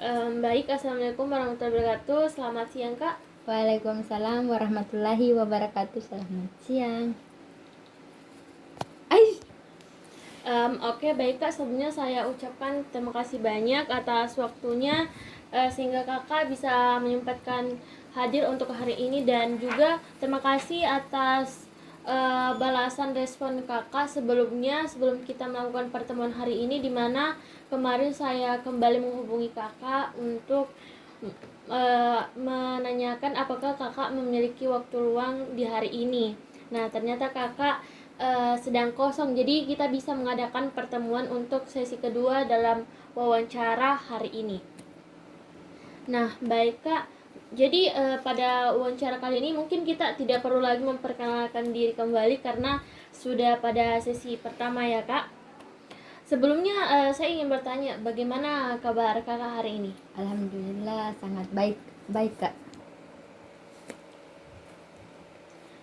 Baik, Assalamualaikum warahmatullahi wabarakatuh. Selamat siang, Kak. Waalaikumsalam warahmatullahi wabarakatuh. Selamat siang. Oke, baik Kak. Sebelumnya saya ucapkan terima kasih banyak atas waktunya sehingga Kakak bisa menyempatkan hadir untuk hari ini, dan juga terima kasih atas balasan respon Kakak sebelum kita melakukan pertemuan hari ini, di mana kemarin saya kembali menghubungi Kakak untuk menanyakan apakah Kakak memiliki waktu luang di hari ini. Nah, ternyata Kakak sedang kosong, jadi kita bisa mengadakan pertemuan untuk sesi kedua dalam wawancara hari ini. Nah, baik Kak. Jadi pada wawancara kali ini mungkin kita tidak perlu lagi memperkenalkan diri kembali karena sudah pada sesi pertama ya Kak. Sebelumnya saya ingin bertanya, bagaimana kabar Kakak hari ini? Alhamdulillah sangat baik, Kak.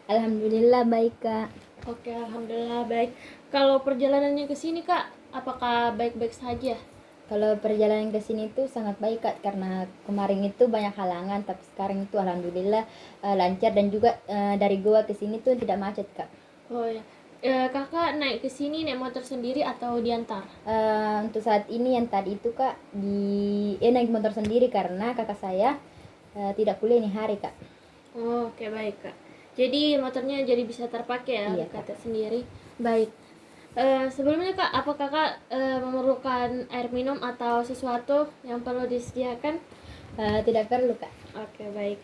Alhamdulillah baik, Kak. Oke, alhamdulillah baik. Kalau perjalanannya ke sini Kak, apakah baik-baik saja? Kalau perjalanan ke sini itu sangat baik, Kak, karena kemarin itu banyak halangan, tapi sekarang itu alhamdulillah lancar, dan juga dari Goa ke sini tuh tidak macet, Kak. Oh ya. Kakak naik ke sini naik motor sendiri atau diantar? Untuk saat ini yang tadi itu, Kak, naik motor sendiri karena kakak saya tidak kuliah ini hari, Kak. Oh, oke, baik Kak. Jadi motornya jadi bisa terpakai ya, Iya, Kakak sendiri. Baik. Sebelumnya Kak, apa Kakak memerlukan air minum atau sesuatu yang perlu disediakan? Tidak perlu, Kak. Oke, baik.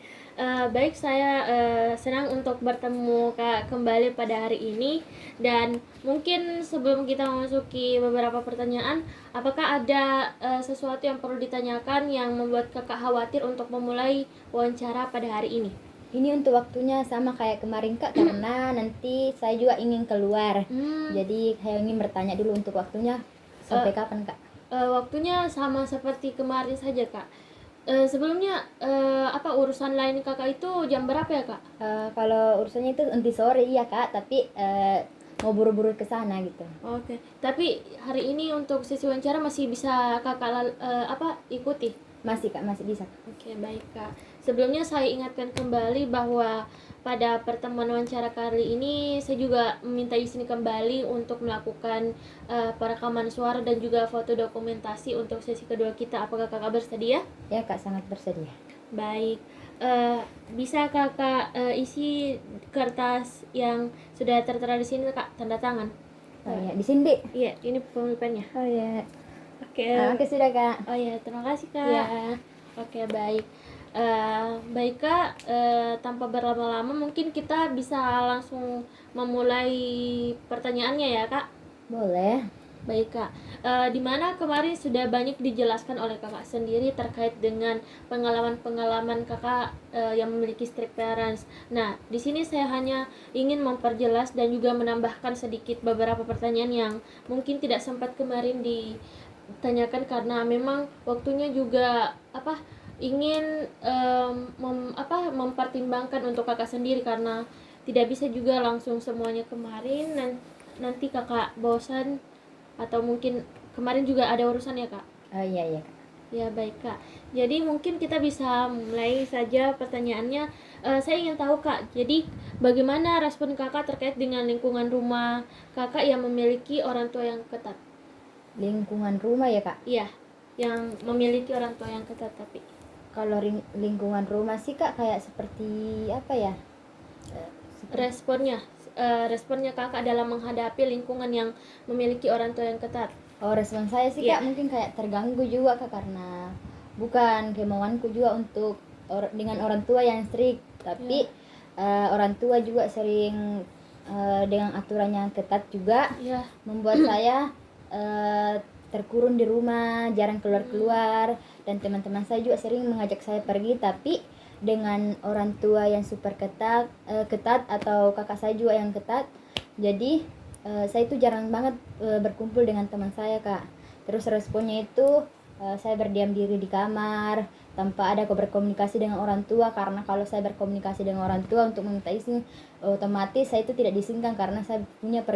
Baik, saya senang untuk bertemu Kak kembali pada hari ini. Dan mungkin sebelum kita memasuki beberapa pertanyaan, apakah ada sesuatu yang perlu ditanyakan yang membuat Kakak khawatir untuk memulai wawancara pada hari ini? Ini untuk waktunya sama kayak kemarin, Kak, karena nanti saya juga ingin keluar. Jadi saya ingin bertanya dulu untuk waktunya sampai kapan, Kak? Waktunya sama seperti kemarin saja Kak. Sebelumnya apa urusan lain Kakak itu jam berapa ya Kak? Kalau urusannya itu nanti sore, iya, Kak, tapi mau buru-buru ke sana gitu. Oke. Tapi hari ini untuk sesi wawancara masih bisa Kakak ikuti? Masih, Kak, masih bisa. Oke, baik Kak. Sebelumnya saya ingatkan kembali bahwa pada pertemuan wawancara kali ini saya juga meminta izin kembali untuk melakukan perekaman suara dan juga foto dokumentasi untuk sesi kedua kita. Apakah Kakak bersedia? Ya, Kak, sangat bersedia. Baik. Bisa Kakak isi kertas yang sudah tertera di sini Kak, tanda tangan. Oh ya, di sini, Dek. Iya, ini pulpennya. Oh ya. Oke. Oke, sudah, Kak. Oh ya, terima kasih Kak. Iya. Oke, baik. Baik Kak, tanpa berlama-lama mungkin kita bisa langsung memulai pertanyaannya ya Kak. Boleh. Baik Kak, di mana kemarin sudah banyak dijelaskan oleh Kakak sendiri terkait dengan pengalaman-pengalaman Kakak yang memiliki strict parents. Nah, di sini saya hanya ingin memperjelas dan juga menambahkan sedikit beberapa pertanyaan yang mungkin tidak sempat kemarin ditanyakan karena memang waktunya juga ingin mempertimbangkan untuk Kakak sendiri, karena tidak bisa juga langsung semuanya kemarin, nanti Kakak bosan atau mungkin kemarin juga ada urusan ya Kak. Oh iya, iya, Kak. Ya, baik Kak. Jadi mungkin kita bisa mulai saja pertanyaannya. Saya ingin tahu Kak, jadi bagaimana respon Kakak terkait dengan lingkungan rumah Kakak yang memiliki orang tua yang ketat? Lingkungan rumah ya, Kak? Iya, yang memiliki orang tua yang ketat. Tapi kalau lingkungan rumah sih, Kak, kayak seperti apa ya? responnya Kakak dalam menghadapi lingkungan yang memiliki orang tua yang ketat. Respon saya sih, Kak, mungkin kayak terganggu juga, Kak, karena bukan kemauanku juga untuk dengan orang tua yang strict, tapi orang tua juga sering dengan aturan yang ketat juga membuat saya terkurung di rumah, jarang keluar-keluar, dan teman-teman saya juga sering mengajak saya pergi, tapi dengan orang tua yang super ketat atau kakak saya juga yang ketat, jadi saya itu jarang banget berkumpul dengan teman saya, Kak. Terus responnya itu saya berdiam diri di kamar tanpa ada berkomunikasi dengan orang tua, karena kalau saya berkomunikasi dengan orang tua untuk meminta izin, otomatis saya itu tidak diizinkan, karena saya punya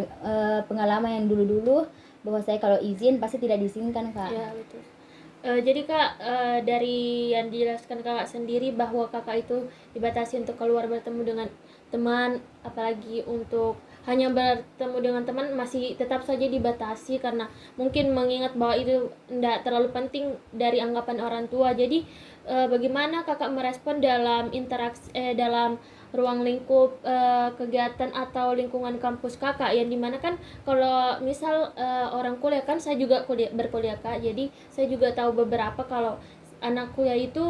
pengalaman yang dulu-dulu bahwa saya kalau izin pasti tidak diizinkan, Kak. Ya, betul. Jadi Kak, dari yang dijelaskan Kakak sendiri bahwa Kakak itu dibatasi untuk keluar bertemu dengan teman, apalagi untuk hanya bertemu dengan teman masih tetap saja dibatasi karena mungkin mengingat bahwa itu tidak terlalu penting dari anggapan orang tua. Jadi bagaimana Kakak merespon dalam interaksi dalam ruang lingkup kegiatan atau lingkungan kampus Kakak, yang dimana kan kalau misal orang kuliah, kan saya juga berkuliah Kak, jadi saya juga tahu beberapa kalau anak kuliah itu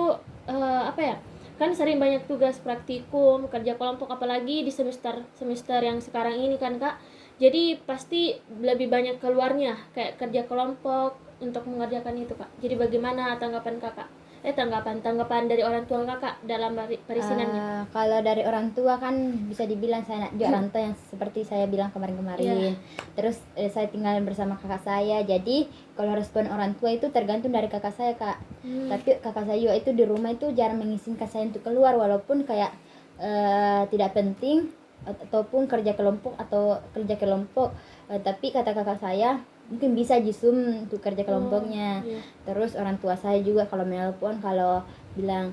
apa ya, kan sering banyak tugas praktikum, kerja kelompok, apalagi di semester semester yang sekarang ini kan Kak, jadi pasti lebih banyak keluarnya kayak kerja kelompok untuk mengerjakan itu Kak. Jadi bagaimana tanggapan Kakak, tanggapan dari orang tua Kakak dalam perisinannya? Kalau dari orang tua kan bisa dibilang saya anak juga rantau yang seperti saya bilang Iya. kemarin-kemarin. Terus saya tinggal bersama kakak saya. Jadi kalau respon orang tua itu tergantung dari kakak saya, Kak. Tapi kakak saya juga itu di rumah itu jarang mengizinkan saya untuk keluar walaupun kayak tidak penting ataupun kerja kelompok. Tapi kata kakak saya mungkin bisa jisum untuk kerja kelompoknya. Iya. Terus orang tua saya juga kalau menelpon, kalau bilang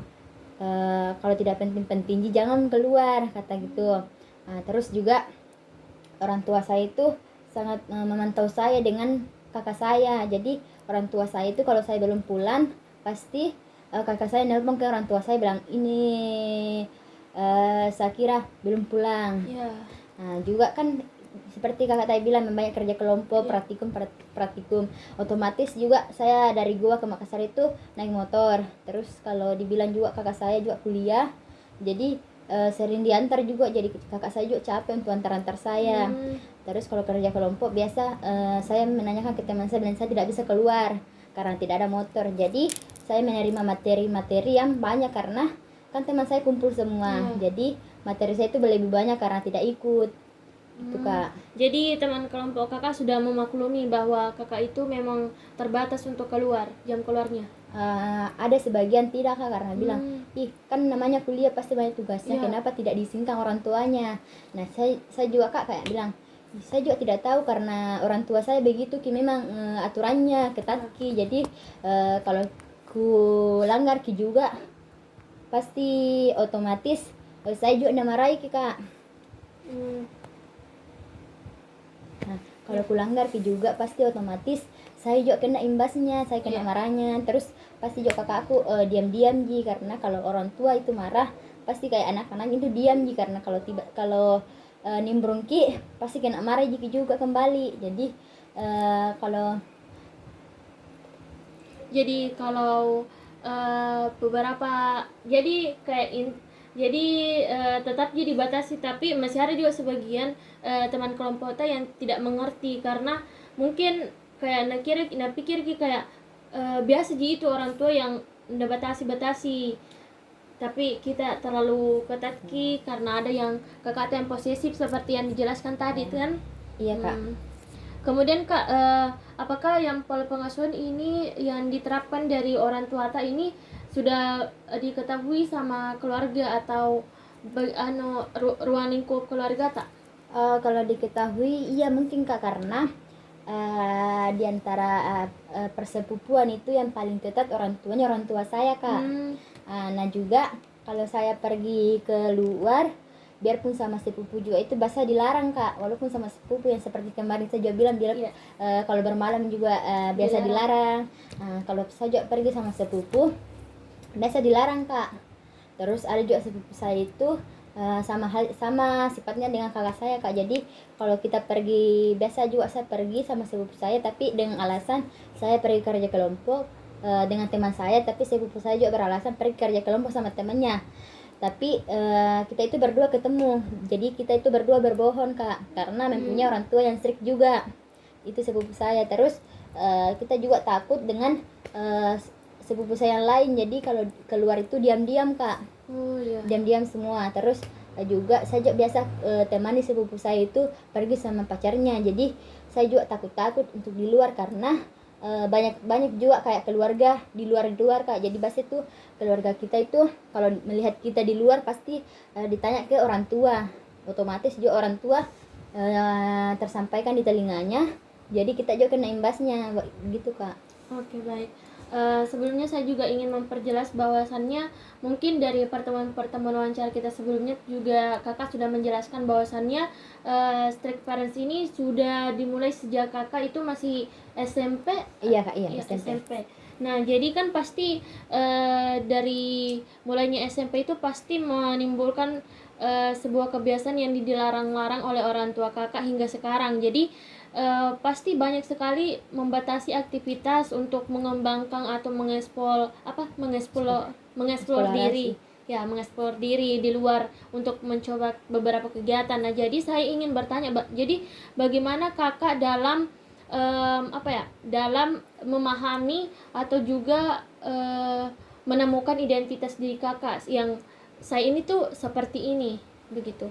kalau tidak penting-penting jangan keluar, kata gitu. Terus juga orang tua saya itu sangat memantau saya dengan kakak saya. Jadi orang tua saya itu kalau saya belum pulang pasti kakak saya nelpon ke orang tua saya bilang ini Sakira belum pulang. Iya. Juga kan seperti kakak tadi bilang banyak kerja kelompok, Iya. praktikum otomatis juga saya dari gua ke Makassar itu naik motor. Terus kalau dibilang juga kakak saya juga kuliah, jadi sering diantar juga, jadi kakak saya juga capek untuk antar saya. Terus kalau kerja kelompok biasa saya menanyakan ke teman saya dan saya tidak bisa keluar karena tidak ada motor, jadi saya menerima materi-materi yang banyak karena kan teman saya kumpul semua. Jadi materi saya itu lebih banyak karena tidak ikut itu, Kak. Jadi teman kelompok Kakak sudah memaklumi bahwa Kakak itu memang terbatas untuk keluar, jam keluarnya. Ada sebagian tidak, Kak, karena bilang ih kan namanya kuliah pasti banyak tugasnya, kenapa tidak diizinkan orang tuanya. Nah saya juga, Kak, kayak bilang saya juga tidak tahu karena orang tua saya begitu ki, memang aturannya ketat ki. Jadi kalau ku langgar ki juga pasti otomatis saya juga namarahi ki, Kak. Kalau ku langgar ki juga pasti otomatis saya juga kena imbasnya, saya kena marahnya. Terus pasti juga kakakku diam-diam ji, karena kalau orang tua itu marah pasti kayak anak-anak itu diam ji, karena kalau nimbrung ki pasti kena marah ji juga kembali. Jadi kalau beberapa, jadi kayak jadi tetap jadi batasi, tapi masih ada juga sebagian teman kelompok kita yang tidak mengerti karena mungkin kayak pikir kayak biasa ji itu orang tua yang udah batasi, tapi kita terlalu ketat ki karena ada yang kakak yang posesif seperti yang dijelaskan tadi kan. iya, Kak. Kemudian Kak, apakah yang pola pengasuhan ini yang diterapkan dari orang tua tak ini sudah diketahui sama keluarga atau ruang lingkup keluarga tak? Kalau diketahui iya mungkin, Kak, karena di antara persepupuan itu yang paling dekat orang tua saya, Kak. Nah juga kalau saya pergi keluar biarpun sama sepupu juga itu biasa dilarang, Kak, walaupun sama sepupu yang seperti kemarin saya juga bilang kalau bermalam juga biasa dilarang. Kalau saya juga pergi sama sepupu biasa dilarang, Kak. Terus ada juga sepupu saya itu sama sifatnya dengan kakak saya, Kak. Jadi kalau kita pergi biasa juga saya pergi sama sepupu saya, tapi dengan alasan saya pergi kerja kelompok dengan teman saya, tapi sepupu saya juga beralasan pergi kerja kelompok sama temannya. Tapi kita itu berdua ketemu, jadi kita itu berdua berbohong, Kak, karena mempunyai orang tua yang strict juga, itu sepupu saya. Terus kita juga takut dengan sepupu saya yang lain, jadi kalau keluar itu diam-diam, Kak. Diam-diam semua. Terus juga saya juga biasa temani sepupu saya itu pergi sama pacarnya, jadi saya juga takut-takut untuk di luar karena banyak juga kayak keluarga di luar, Kak. Jadi pasti tuh keluarga kita itu kalau melihat kita di luar pasti ditanya ke orang tua, otomatis juga orang tua tersampaikan di telinganya, jadi kita juga kena imbasnya gitu, Kak. Oke, baik. Sebelumnya saya juga ingin memperjelas bahwasannya mungkin dari pertemuan-pertemuan wawancara kita sebelumnya juga kakak sudah menjelaskan bahwasannya strict parents ini sudah dimulai sejak kakak itu masih SMP. Iya kak, iya Ya, SMP. SMP. Nah, jadi kan pasti dari mulainya SMP itu pasti menimbulkan sebuah kebiasaan yang dilarang-larang oleh orang tua kakak hingga sekarang. Jadi pasti banyak sekali membatasi aktivitas untuk mengembangkan atau mengeksplor diri, Eksplorasi. ya mengeksplor diri di luar untuk mencoba beberapa kegiatan. Nah, jadi saya ingin bertanya, jadi bagaimana kakak dalam dalam memahami atau juga menemukan identitas diri kakak yang saya ini tuh seperti ini begitu.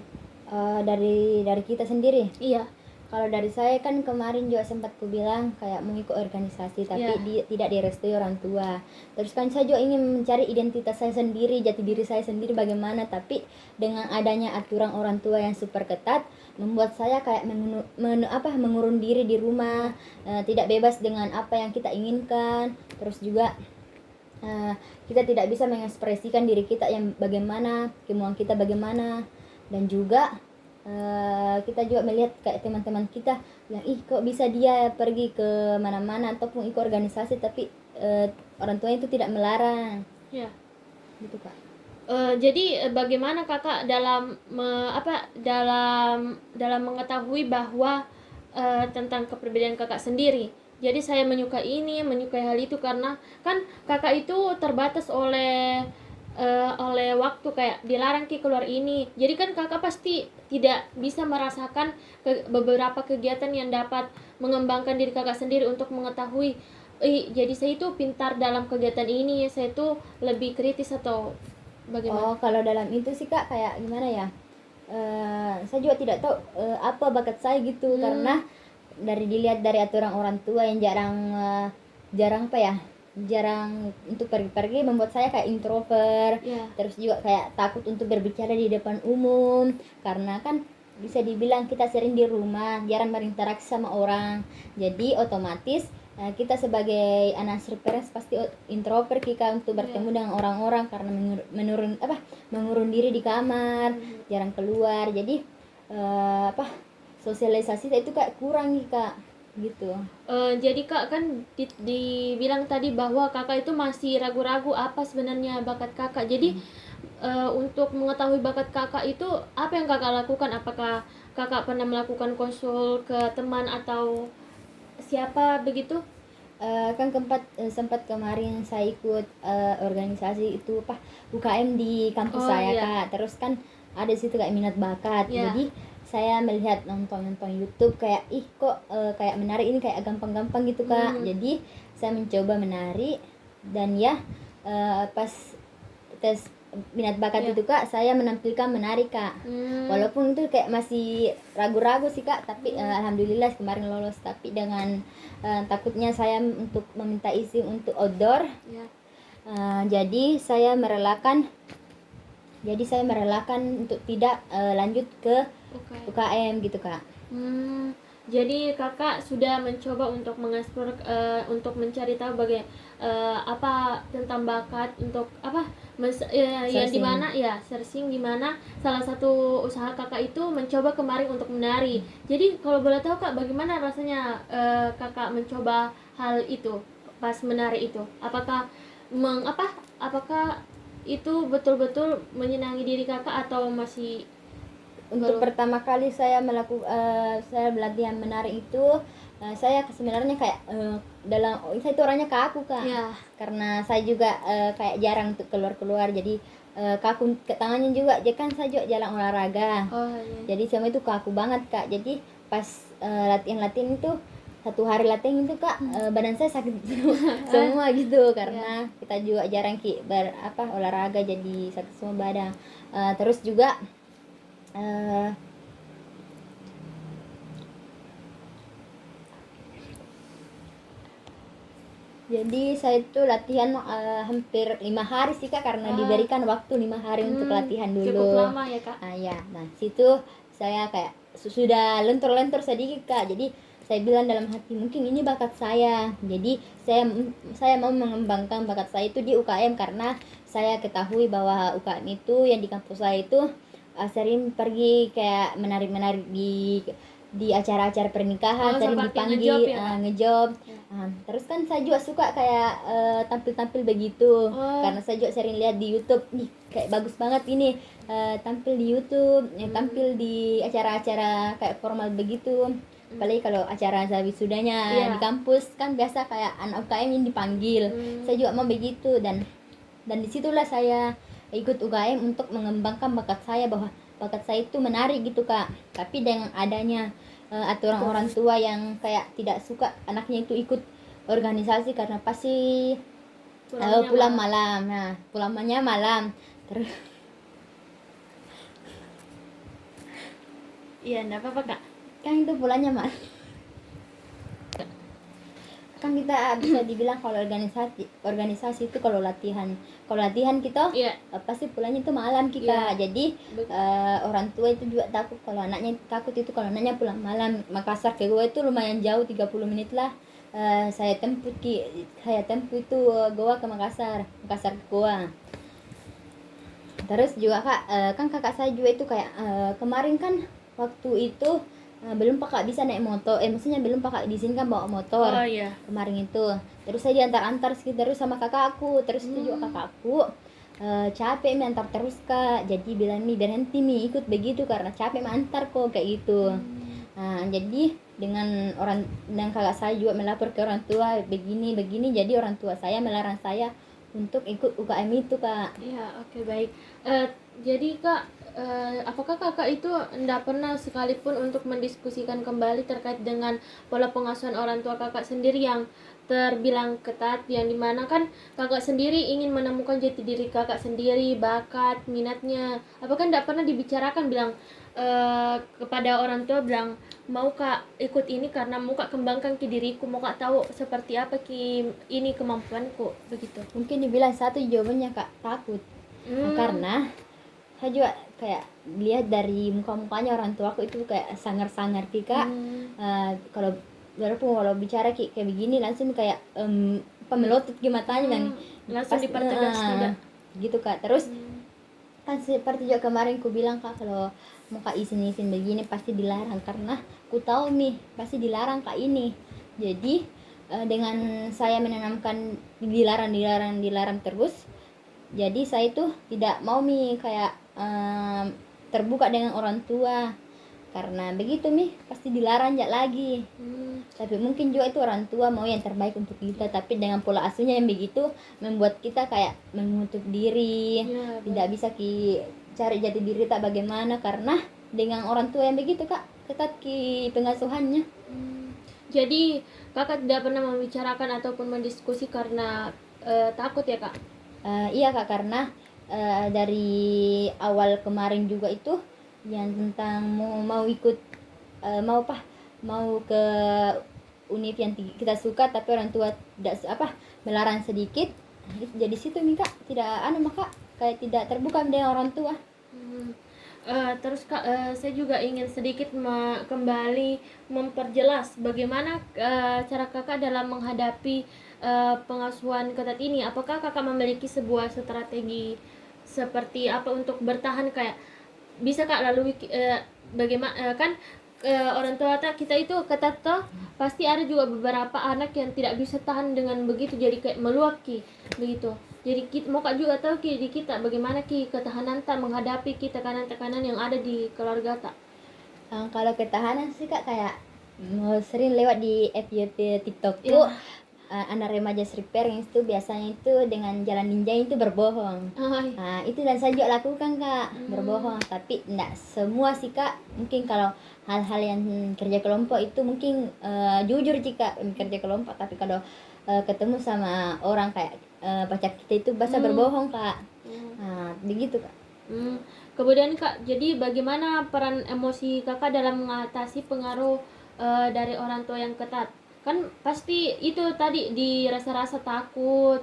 Dari kita sendiri. Iya. Kalau dari saya kan kemarin juga sempat ku bilang kayak mau ikut organisasi tapi Iya. tidak direstui orang tua. Terus kan saya juga ingin mencari identitas saya sendiri, jati diri saya sendiri bagaimana, tapi dengan adanya aturan orang tua yang super ketat membuat saya kayak mengurung diri di rumah, tidak bebas dengan apa yang kita inginkan. Terus juga kita tidak bisa mengekspresikan diri kita yang bagaimana, kemauan kita bagaimana, dan juga kita juga melihat kayak teman-teman kita yang kok bisa dia pergi ke mana-mana ataupun ikut organisasi tapi orang tuanya itu tidak melarang. Ya. Gitu kak. Jadi bagaimana kakak dalam dalam mengetahui bahwa tentang kepribadian kakak sendiri. Jadi saya menyukai hal itu karena kan kakak itu terbatas oleh waktu, kayak dilarang keluar ini. Jadi kan kakak pasti tidak bisa merasakan beberapa kegiatan yang dapat mengembangkan diri kakak sendiri untuk mengetahui jadi saya itu pintar dalam kegiatan ini, saya itu lebih kritis atau bagaimana? Kalau dalam itu sih kak kayak gimana ya? Saya juga tidak tahu apa bakat saya gitu karena dari dilihat dari aturan orang tua yang jarang untuk pergi-pergi membuat saya kayak introvert. Terus juga kayak takut untuk berbicara di depan umum karena kan bisa dibilang kita sering di rumah, jarang berinteraksi sama orang, jadi otomatis kita sebagai anak parents pasti introvert kita untuk bertemu dengan orang-orang karena mengurung diri di kamar, jarang keluar, jadi sosialisasi itu kayak kurang nih kak gitu. Jadi kak kan dibilang tadi bahwa kakak itu masih ragu-ragu apa sebenarnya bakat kakak. Jadi untuk mengetahui bakat kakak itu apa yang kakak lakukan? Apakah kakak pernah melakukan konsul ke teman atau siapa begitu? Kan sempat kemarin saya ikut organisasi itu UKM di kampus saya kak. Terus kan ada situ kayak minat bakat. Jadi saya melihat nonton YouTube kayak kok kayak menari ini kayak gampang-gampang gitu kak. Jadi saya mencoba menari dan pas tes minat bakat itu kak saya menampilkan menari kak. Walaupun itu kayak masih ragu-ragu sih kak, tapi alhamdulillah kemarin lolos. Tapi dengan takutnya saya untuk meminta izin untuk outdoor, jadi saya merelakan untuk tidak lanjut ke UKM gitu kak. Jadi kakak sudah mencoba untuk mengeksplor untuk mencari tahu apa tentang bakat untuk yang dimana searching dimana salah satu usaha kakak itu mencoba kemarin untuk menari. Jadi kalau boleh tahu kak, bagaimana rasanya kakak mencoba hal itu pas menari itu? Apakah itu betul-betul menyenangi diri kakak atau masih? Untuk pertama kali saya latihan menari itu saya sebenarnya kayak saya itu orangnya kaku kak. Karena saya juga kayak jarang untuk keluar jadi kaku ke tangannya juga. Jadi kan saya juga jalan olahraga. Jadi semua itu kaku banget kak. Jadi pas latihan itu 1 hari latihan itu kak badan saya sakit semua gitu karena kita juga jarang olahraga jadi sakit semua badan. Terus juga jadi saya itu latihan hampir 5 hari sih kak karena diberikan waktu 5 hari untuk latihan dulu. Cukup lama ya kak? Nah situ saya kayak sudah lentur sedikit kak, jadi saya bilang dalam hati mungkin ini bakat saya, jadi saya mau mengembangkan bakat saya itu di UKM, karena saya ketahui bahwa UKM itu yang di kampus saya itu sering pergi kayak menari-menari di acara-acara pernikahan, Oh, sering seperti dipanggil ngejob ya, Kak? ngejob. Ya. Terus kan saya juga suka kayak tampil-tampil begitu, Oh. karena saya juga sering lihat di YouTube nih kayak bagus banget ini, tampil di YouTube, tampil di acara-acara kayak formal begitu. Apalagi kalau acara wisudanya Iya. di kampus kan biasa kayak anak UKM yang dipanggil. Saya juga mau begitu, dan disitulah saya ikut UKM untuk mengembangkan bakat saya, bahwa bakat saya itu menarik gitu Kak. Tapi dengan adanya aturan orang tua yang kayak tidak suka anaknya itu ikut organisasi karena pasti Pulangnya pulang malam. malam. Nah, pulangnya malam. Terus Iya, enggak apa-apa, Kak. kan itu pulangnya malam. Kan kita bisa dibilang kalau organisasi itu kalau latihan kita Iya. pasti pulangnya itu malam kita. Jadi orang tua itu juga takut kalau anaknya pulang malam. Makassar ke Goa itu lumayan jauh, 30 menit lah. Saya tempuh itu Goa ke Makassar ke Goa. Terus juga Kak, kan kakak saya juga itu kayak kemarin kan waktu itu belum pakak bisa naik motor, maksudnya belum pakak diizinkan bawa motor. Oh iya. Kemarin itu terus saya diantar terus sama kakakku, terus itu juga kakakku capek antar terus Kak, jadi bilang nih berhenti nih ikut begitu karena capek antar kok kayak gitu. Jadi dengan kakak saya juga melapor ke orang tua begini, jadi orang tua saya melarang saya untuk ikut UKM itu Kak. Iya, oke, baik. Jadi Kak, apakah kakak itu tidak pernah sekalipun untuk mendiskusikan kembali terkait dengan pola pengasuhan orang tua kakak sendiri yang terbilang ketat, yang dimana kan kakak sendiri ingin menemukan jati diri kakak sendiri, bakat, minatnya. Apakah tidak pernah dibicarakan bilang kepada orang tua, bilang mau Kak ikut ini karena mau Kak kembangkan ke diriku, mau Kak tahu seperti apa ini kemampuanku, begitu? Mungkin dibilang satu jawabannya Kak, takut. Karena saya juga kayak lihat dari muka-mukanya orang tua aku itu kayak sangar-sangar Kak. Kalau bicara kayak begini langsung kayak melotot ke matanya dan langsung dipertegas tidak gitu Kak. Terus kan seperti juga kemarin ku bilang Kak, kalau mau Kak izin begini pasti dilarang, karena ku tahu nih pasti dilarang Kak ini. Jadi dengan saya menanamkan dilarang terus, jadi saya itu tidak mau kayak terbuka dengan orang tua, karena begitu pasti dilarang lagi. Tapi mungkin juga itu orang tua mau yang terbaik untuk kita, tapi dengan pola asuhnya yang begitu membuat kita kayak menutup diri, tidak bisa cari jati diri tak bagaimana, karena dengan orang tua yang begitu Kak, ketat pengasuhannya. Jadi kakak tidak pernah membicarakan ataupun mendiskusi karena takut ya Kak? Iya Kak, karena dari awal kemarin juga itu yang tentang mau ikut mau ke univ yang kita suka, tapi orang tua tidak melarang sedikit. Jadi situ Kak tidak maka kayak tidak terbuka dengan orang tua. Terus Kak, saya juga ingin sedikit kembali memperjelas bagaimana cara kakak dalam menghadapi pengasuhan ketat ini. Apakah kakak memiliki sebuah strategi seperti apa untuk bertahan, kayak bisa Kak lalui bagaimana kan orang tua kita itu ketat toh, pasti ada juga beberapa anak yang tidak bisa tahan dengan begitu, jadi kayak meluap begitu. Jadi mau Kak juga tahu di kita bagaimana ketahanan tak menghadapi tekanan-tekanan yang ada di keluarga tak. Kalau ketahanan sih Kak kayak sering lewat di FYP TikTok tuh. Anak remaja street parents itu biasanya itu dengan jalan ninja itu berbohong. Itu dan saya juga lakukan Kak, berbohong. Tapi enggak semua sih Kak, mungkin kalau hal-hal yang kerja kelompok itu mungkin jujur jika kerja kelompok, tapi kalau ketemu sama orang kayak pacar kita itu bahasa berbohong Kak. Begitu Kak. Kemudian Kak, jadi bagaimana peran emosi kakak dalam mengatasi pengaruh dari orang tua yang ketat? Kan pasti itu tadi dirasa-rasa takut.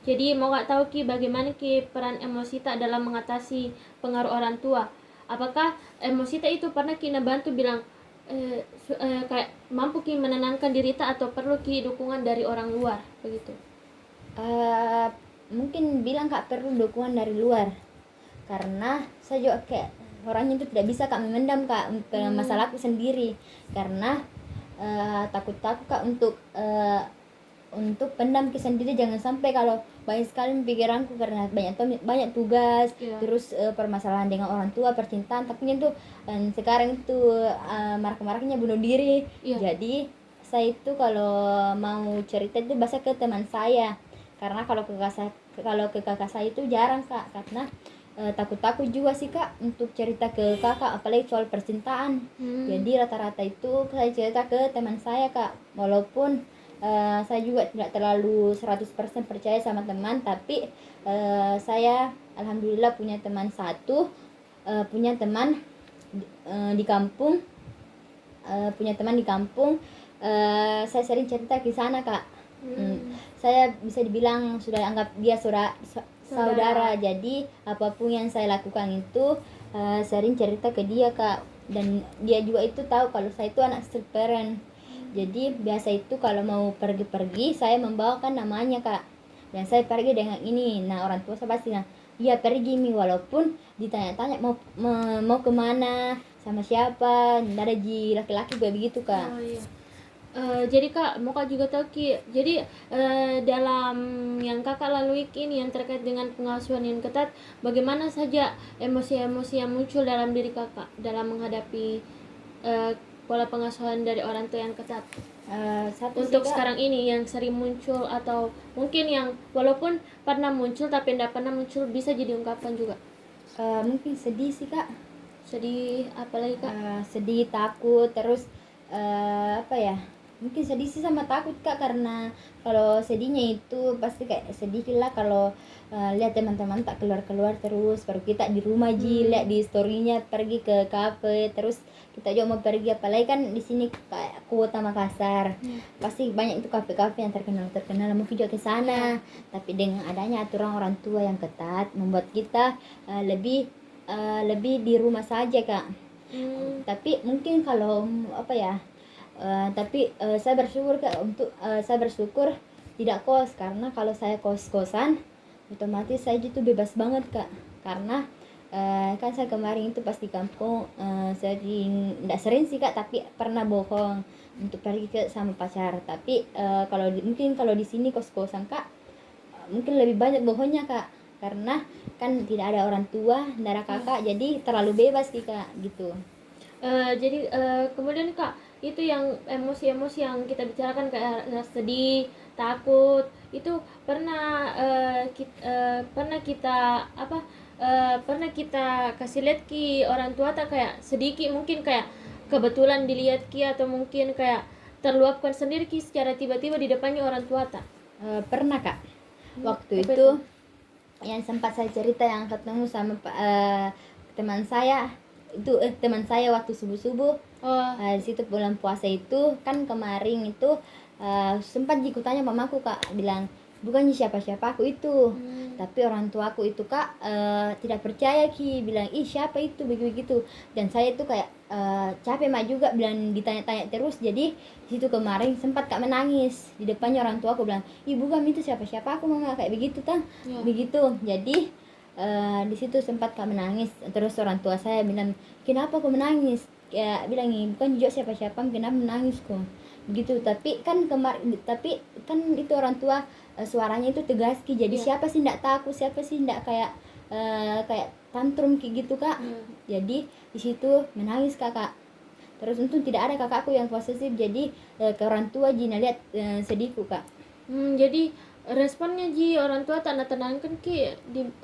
Jadi mau Kak tahu bagaimana peran emosi tak dalam mengatasi pengaruh orang tua? Apakah emosi tak itu pernah bantu bilang kayak mampu ki menenangkan diri tak atau perlu ki dukungan dari orang luar begitu? Eh, mungkin bilang kak perlu dukungan dari luar, karena saya juga kayak orangnya itu tidak bisa kak memendam kak ke masalahku sendiri, karena takut kak untuk pendam ke sendiri, jangan sampai kalau banyak sekali pikiranku karena banyak tugas. Iya. Terus permasalahan dengan orang tua, percintaan, takutnya tuh sekarang itu marah-marahnya bunuh diri. Iya. Jadi saya itu kalau mau cerita itu bahasa ke teman saya, karena kalau ke kakak saya itu jarang kak, karena takut juga sih kak untuk cerita ke kakak, apalagi soal percintaan. Jadi rata-rata itu saya cerita ke teman saya kak, walaupun saya juga tidak terlalu 100% percaya sama teman, tapi saya alhamdulillah punya teman satu, punya teman di kampung, saya sering cerita ke sana kak. Saya bisa dibilang sudah anggap dia saudara. Jadi apapun yang saya lakukan itu sering cerita ke dia kak, dan dia juga itu tahu kalau saya itu anak strict parent. Jadi biasa itu kalau mau pergi-pergi saya membawakan namanya kak, dan saya pergi dengan ini. Nah orang tua saya pasti bilang iya pergi Mi, walaupun ditanya-tanya mau kemana, sama siapa, nggak ada ji laki-laki begitu kak. Oh iya. Jadi kak, mau kak juga tahu ki, jadi dalam yang kakak lalui ini yang terkait dengan pengasuhan yang ketat, bagaimana saja emosi-emosi yang muncul dalam diri kakak dalam menghadapi pola pengasuhan dari orang tua yang ketat? Untuk sekarang ini yang sering muncul atau mungkin yang walaupun pernah muncul tapi tidak pernah muncul, bisa jadi ungkapan juga. Mungkin sedih sih kak. Sedih apalagi kak? Sedih, takut, terus apa ya, mungkin sedih sih sama takut kak, karena kalau sedihnya itu pasti kayak sedih lah kalau lihat teman-teman tak keluar terus, baru kita di rumah lihat di storynya pergi ke kafe, terus kita juga mau pergi, apalagi kan di sini kayak kota Makassar, pasti banyak itu kafe-kafe yang terkenal mungkin juga ke sana. Tapi dengan adanya aturan orang tua yang ketat membuat kita lebih di rumah saja kak. Tapi mungkin kalau apa ya, saya bersyukur kak, saya bersyukur tidak kos, karena kalau saya kos-kosan otomatis saya itu bebas banget kak, karena kan saya kemarin itu pas di kampung tidak sering sih kak, tapi pernah bohong untuk pergi ke sama pacar. Tapi mungkin kalau di sini kos-kosan kak, mungkin lebih banyak bohongnya kak, karena kan tidak ada orang tua, tidak ada kakak, jadi terlalu bebas sih kak gitu. Jadi kemudian kak, itu yang emosi-emosi yang kita bicarakan kayak sedih, takut, itu pernah pernah kita kasih lihat ki orang tua tak, kayak sedikit mungkin kayak kebetulan dilihat ki, atau mungkin kayak terluapkan sendiri ki secara tiba-tiba di depannya orang tua tak? Pernah kak, waktu itu yang sempat saya cerita yang ketemu sama teman saya itu, teman saya waktu subuh di situ bulan puasa itu kan kemarin itu, sempat tanya mamaku kak, bilang bukannya siapa-siapa aku itu. Tapi orang tuaku itu kak tidak percaya ki, bilang ih siapa itu begitu. Dan saya itu kayak capek mak juga bilang ditanya-tanya terus. Jadi situ kemarin sempat kak menangis di depannya orang tuaku, bilang ih bukan itu siapa-siapa aku, mama kayak begitu begitu. Jadi di situ sempat kak menangis. Terus orang tua saya bilang kenapa aku menangis, kayak bilang bukan juga siapa-siapa, kenapa menangis kok begitu. Tapi kan itu orang tua suaranya itu tegas ki, jadi siapa sih ndak takut, siapa sih ndak kayak tantrum kayak gitu kak. Jadi di situ menangis kakak. Terus untung tidak ada kakakku yang posesif, jadi ke orang tua Jina lihat sedihku kak. Jadi responnya ji orang tua tak tenangkan ki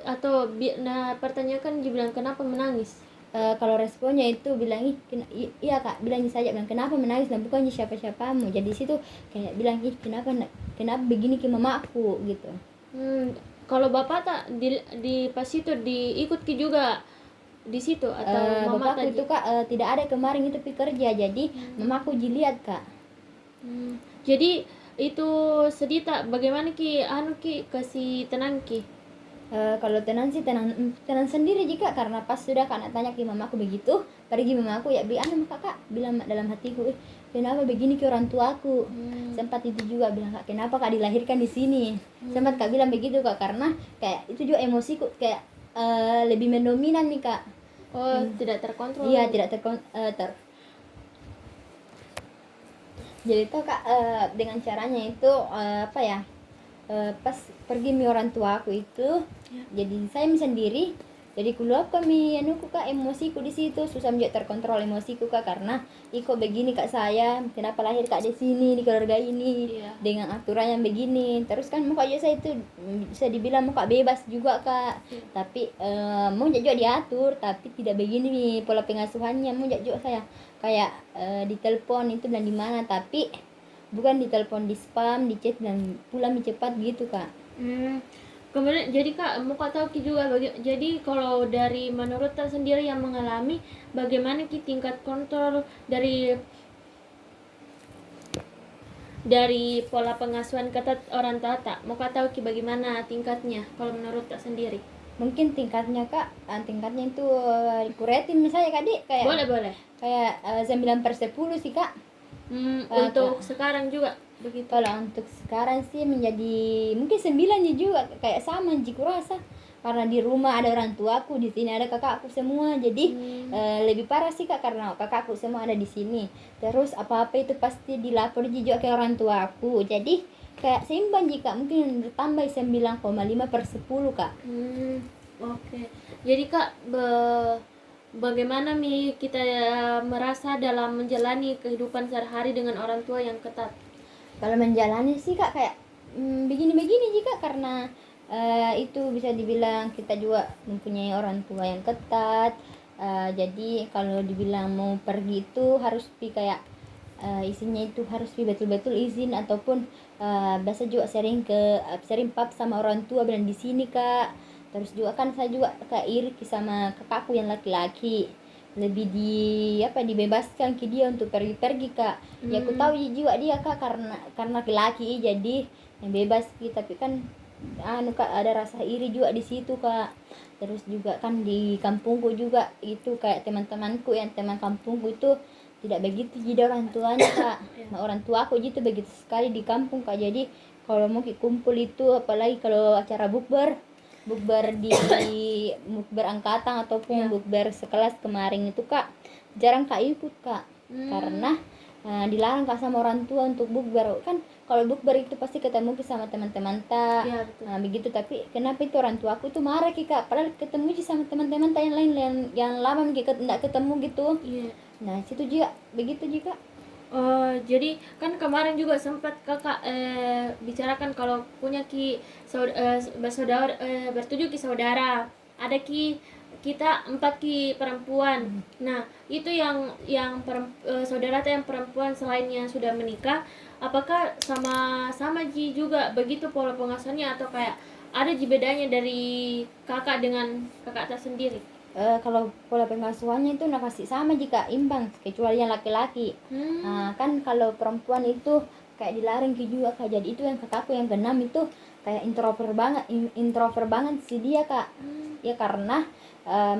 atau pertanyakan ji bilang kenapa menangis? Kalau responnya itu bilang iya kak, bilang saja bilang kenapa menangis, dan bukannya siapa-siapamu. Jadi situ kayak bilang kenapa begini ke mamaku gitu. Kalau bapak tak di pas itu diikut ki juga di situ atau mama bapakku itu kak tidak ada kemarin itu kerja, jadi mamaku dilihat kak. Jadi itu sedih tak, bagaimana ki kasih tenang ki? Kalau tenang sih tenang sendiri jika, karena pas sudah kak tanya ke mamaku begitu, pergi mamaku ya bilang, anu kakak bilang dalam hatiku, kenapa begini ke orang tuaku. Sempat itu juga bilang, kak kenapa kak dilahirkan di sini. Sempat kak bilang begitu kak, karena kayak itu juga emosiku kayak lebih mendominan nih kak. Tidak terkontrol. Iya, tidak jadi tuh kak, dengan caranya itu apa ya, pas pergi mi orang tua aku itu jadi saya mi sendiri, jadi kuluapkan mi anuku kak, emosiku di situ susah juga terkontrol emosiku kak, karena iko begini kak, saya kenapa lahir kak di sini, di keluarga ini dengan aturan yang begini. Terus kan muka juga saya itu bisa dibilang muka bebas juga kak, tapi mau juga diatur, tapi tidak begini mi pola pengasuhannya. Mau juga saya kayak ditelepon itu dan di mana, tapi bukan ditelepon, di spam, di chat dan pulang cepat gitu kak. Kemudian jadi kak mau kak tahu ki juga jadi kalau dari menurut tak sendiri yang mengalami, bagaimana ki tingkat kontrol dari pola pengasuhan ketat orang tua tak? Mau kak tahu ki bagaimana tingkatnya kalau menurut tak sendiri? Mungkin tingkatnya kak, tingkatnya itu dikuretin misalnya kak dik, kayak Boleh kayak 9/10 sih kak. Untuk sekarang juga begitu. Kalau untuk sekarang sih menjadi mungkin 9 juga, kayak sama jiku rasa, karena di rumah ada orang tuaku, di sini ada kakakku semua, jadi lebih parah sih kak, karena kakakku semua ada di sini. Terus apa-apa itu pasti dilapor juga ke orang tuaku, jadi kayak seimbang jika mungkin bertambah 9,5/10 kak. Oke. Jadi kak bagaimana kita merasa dalam menjalani kehidupan sehari-hari dengan orang tua yang ketat? Kalau menjalani sih kak kayak begini-begini jika, karena itu bisa dibilang kita juga mempunyai orang tua yang ketat. Jadi kalau dibilang mau pergi itu harus kayak isinya itu harus betul-betul izin, ataupun biasa juga sering pap sama orang tua bilang di sini kak. Terus juga kan saya juga kayak iri sama kakakku yang laki-laki, lebih dibebaskan ke dia untuk pergi-pergi kak. Ya aku tahu juga dia kak, karena laki-laki jadi yang bebas gitu, tapi kan kak ada rasa iri juga di situ kak. Terus juga kan di kampungku juga itu kayak teman-temanku yang teman kampungku itu tidak begitu jadi orang tuanya kak. Orang tua aku gitu begitu sekali di kampung kak. Jadi kalau mau kumpul itu, apalagi kalau acara bukber di bukber angkatan ataupun bukber sekelas kemarin itu kak, jarang kak ikut kak. Karena dilarang kak sama orang tua untuk bukber. Kan kalau bukber itu pasti ketemu sama teman-teman tak, begitu. Tapi kenapa itu orang tua aku tuh marah kak, padahal ketemu sama teman-teman tak yang lain yang lama kita tidak ketemu gitu. Nah situ juga begitu juga. Jadi kan kemarin juga sempat kakak bicarakan kalau punya bersaudara, bertujuh saudara, ada kita 4 perempuan. Nah itu yang saudara yang perempuan selain yang sudah menikah, apakah sama juga begitu pola pengasuhannya, atau kayak ada bedanya dari kakak dengan kakak tersendiri? Kalau pola pengasuhannya itu kasih sama jika imbang, kecuali yang laki-laki. Kan kalau perempuan itu kayak dilarang juga kak. Jadi itu yang kakakku yang keenam itu kayak introvert banget sih dia kak. Ya karena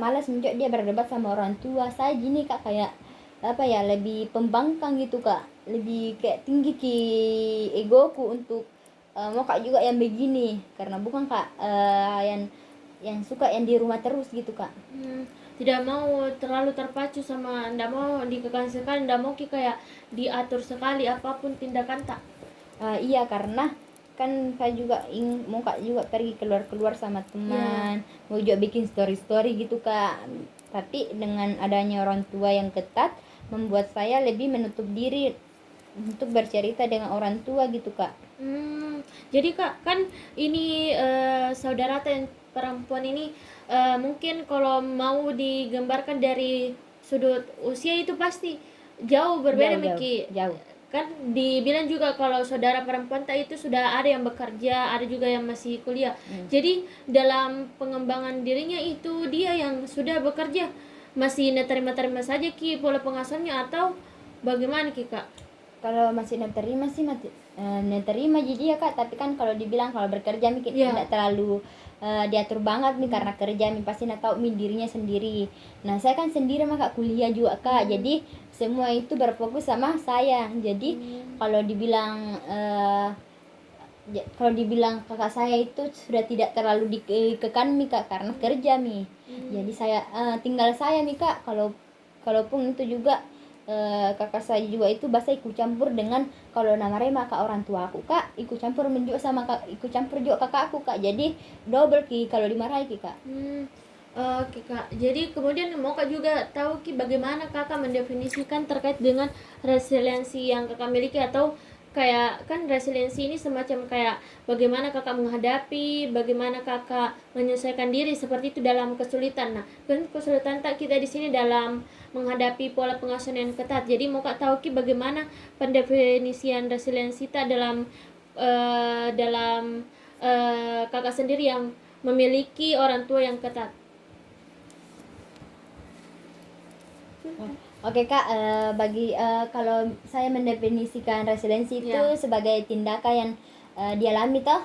malas menjadi dia berdebat sama orang tua. Saya gini kak, kayak lebih pembangkang gitu kak, lebih kayak tinggi ki egoku untuk mau kak juga yang begini, karena bukan kak yang suka yang di rumah terus gitu kak. Tidak mau terlalu terpacu sama, ndak mau dikekang sekali, ndak mau kayak diatur sekali apapun tindakan tak. Iya, karena kan saya juga mau kak juga pergi keluar sama teman, mau juga bikin story gitu kak. Tapi dengan adanya orang tua yang ketat membuat saya lebih menutup diri untuk bercerita dengan orang tua gitu kak. Jadi kak kan ini saudara yang perempuan ini mungkin kalau mau digambarkan dari sudut usia itu pasti jauh berbeda jauh. Kan dibilang juga kalau saudara perempuan tak itu sudah ada yang bekerja, ada juga yang masih kuliah. Jadi dalam pengembangan dirinya itu dia yang sudah bekerja masih terima saja pola pengasuhannya, atau bagaimana kak? Kalau masih terima sih terima jadi ya kak, tapi kan kalau dibilang kalau bekerja mungkin tidak terlalu diatur banget nih karena kerja nih pasti tahu nih dirinya sendiri. Nah saya kan sendiri mah kak, kuliah juga kak, jadi semua itu berfokus sama saya. Jadi kalau dibilang kalau dibilang kakak saya itu sudah tidak terlalu dikekang nih kak karena kerja nih. Jadi saya tinggal saya nih kak, kalaupun itu juga kakak saya juga itu bahasa ikut campur dengan kalau nama rema kak orang tua aku kak ikut campur menjuk sama kak, ikut campur juga kakak aku kak, jadi double ki kalau dimarahi ki kak. Oke kak, jadi kemudian mau kak juga tahu ki bagaimana kakak mendefinisikan terkait dengan resiliensi yang kakak miliki, atau kayak kan resiliensi ini semacam kayak bagaimana kakak menghadapi, bagaimana kakak menyelesaikan diri seperti itu dalam kesulitan. Nah kan kesulitan tak kita di sini dalam menghadapi pola pengasuhan yang ketat. Jadi mau kak tahu ki bagaimana pendefinisian resiliensi tak dalam kakak sendiri yang memiliki orang tua yang ketat. Oke kak, bagi kalau saya mendefinisikan resiliensi itu sebagai tindakan yang dialami toh.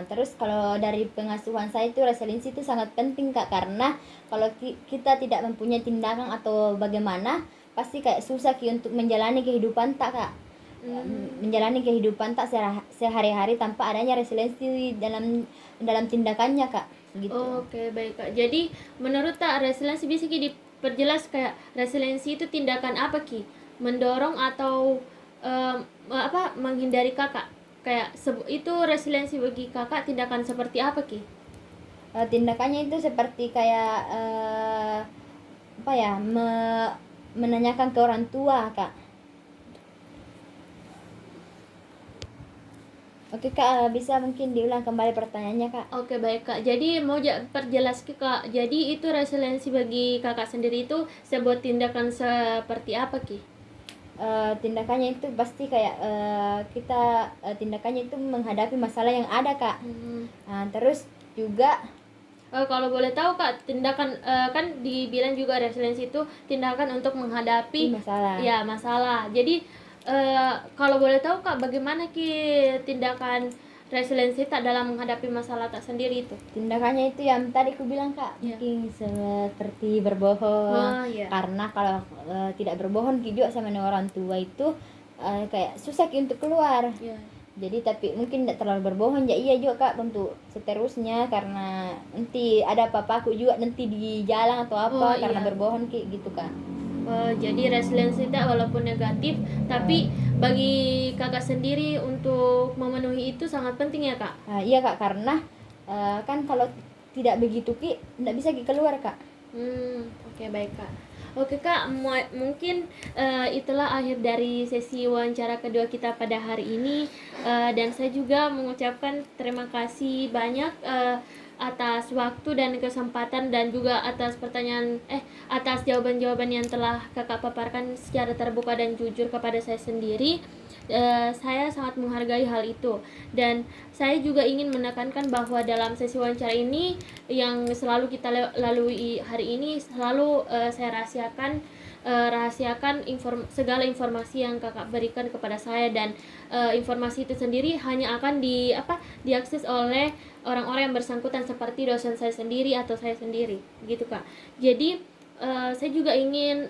Terus kalau dari pengasuhan saya itu resiliensi itu sangat penting kak, karena kalau kita tidak mempunyai tindakan atau bagaimana pasti kayak susah ki untuk menjalani kehidupan tak kak. Menjalani kehidupan tak sehari-hari tanpa adanya resiliensi dalam tindakannya kak gitu. Oke baik kak, jadi menurut tak resiliensi bisa ki diperjelas kayak resiliensi itu tindakan apa ki, mendorong atau menghindari kakak, kayak itu resiliensi bagi kakak tindakan seperti apa ki? Tindakannya itu seperti kayak apa ya, menanyakan ke orang tua kak. Oke kak, bisa mungkin diulang kembali pertanyaannya kak. Oke baik kak, jadi mau perjelas kak, jadi itu resiliensi bagi kakak sendiri itu sebuah tindakan seperti apa ki? Tindakannya itu pasti kayak kita tindakannya itu menghadapi masalah yang ada kak. Terus juga kalau boleh tahu kak, tindakan kan dibilang juga resiliensi itu tindakan untuk menghadapi masalah. Jadi kalau boleh tahu kak, bagaimana ki tindakan resiliensi tak dalam menghadapi masalah tak sendiri itu? Tindakannya itu yang tadi aku bilang kak, mungkin seperti berbohong. Karena kalau tidak berbohong juga sama orang tua itu kayak susah ki untuk keluar. Jadi tapi mungkin tidak terlalu berbohong ya iya juga kak untuk seterusnya, karena nanti ada apa-apa aku juga nanti di jalan atau apa karena berbohong ki gitu kak. Jadi resiliensi tak walaupun negatif, tapi bagi kakak sendiri untuk memenuhi itu sangat penting ya kak? Iya kak, karena kan kalau tidak begitu ki tidak bisa ki keluar kak. Oke baik kak. Oke kak, mungkin itulah akhir dari sesi wawancara kedua kita pada hari ini, dan saya juga mengucapkan terima kasih banyak atas waktu dan kesempatan, dan juga atas atas jawaban-jawaban yang telah kakak paparkan secara terbuka dan jujur kepada saya sendiri. Saya sangat menghargai hal itu, dan saya juga ingin menekankan bahwa dalam sesi wawancara ini yang selalu kita lalui hari ini selalu saya rahasiakan segala informasi yang kakak berikan kepada saya, dan informasi itu sendiri hanya akan diakses oleh orang-orang yang bersangkutan seperti dosen saya sendiri atau saya sendiri gitu kak. Jadi saya juga ingin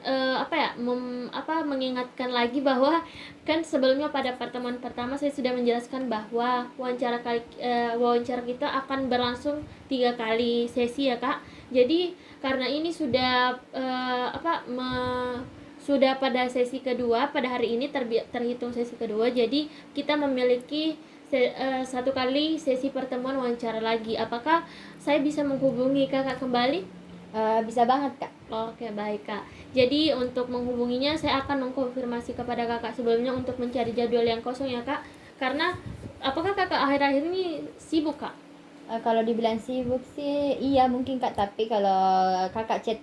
mengingatkan lagi bahwa kan sebelumnya pada pertemuan pertama saya sudah menjelaskan bahwa wawancara kita akan berlangsung 3 kali sesi ya kak. Jadi karena ini sudah sudah pada sesi kedua pada hari ini, terhitung sesi kedua, jadi kita memiliki 1 kali sesi pertemuan wawancara lagi. Apakah saya bisa menghubungi kakak kembali? Bisa banget kak. Oke baik kak, jadi untuk menghubunginya saya akan mengkonfirmasi kepada kakak sebelumnya untuk mencari jadwal yang kosong ya kak. Karena apakah kakak akhir-akhir ini sibuk kak? Kalau dibilang sibuk sih iya mungkin kak, tapi kalau kakak chat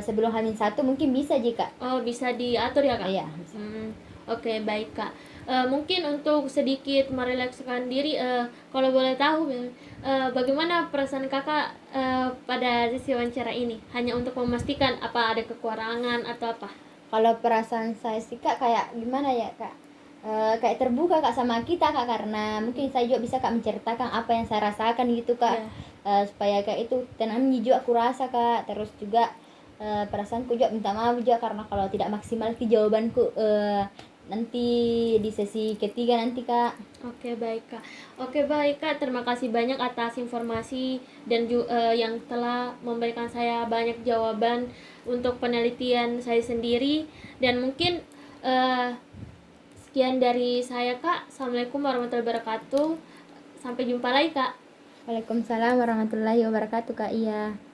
sebelum H-1 mungkin bisa jika. Bisa diatur ya kak? Iya. Oke baik kak. Mungkin untuk sedikit merelakskan diri, kalau boleh tahu bagaimana perasaan kakak pada sesi wawancara ini, hanya untuk memastikan apa ada kekurangan atau apa? Kalau perasaan saya sih Kak kayak gimana ya Kak, kayak terbuka Kak sama kita Kak, karena mungkin saya juga bisa Kak menceritakan apa yang saya rasakan gitu Kak. Ya. Supaya kayak itu tenang juga aku rasa Kak. Terus juga perasaanku juga minta maaf juga karena kalau tidak maksimal ke jawabanku nanti di sesi ketiga nanti Kak. Oke baik Kak. Oke baik Kak, terima kasih banyak atas informasi dan yang telah memberikan saya banyak jawaban untuk penelitian saya sendiri. Dan mungkin eh, sekian dari saya Kak. Assalamualaikum warahmatullahi wabarakatuh. Sampai jumpa lagi Kak. Waalaikumsalam warahmatullahi wabarakatuh Kak. Iya.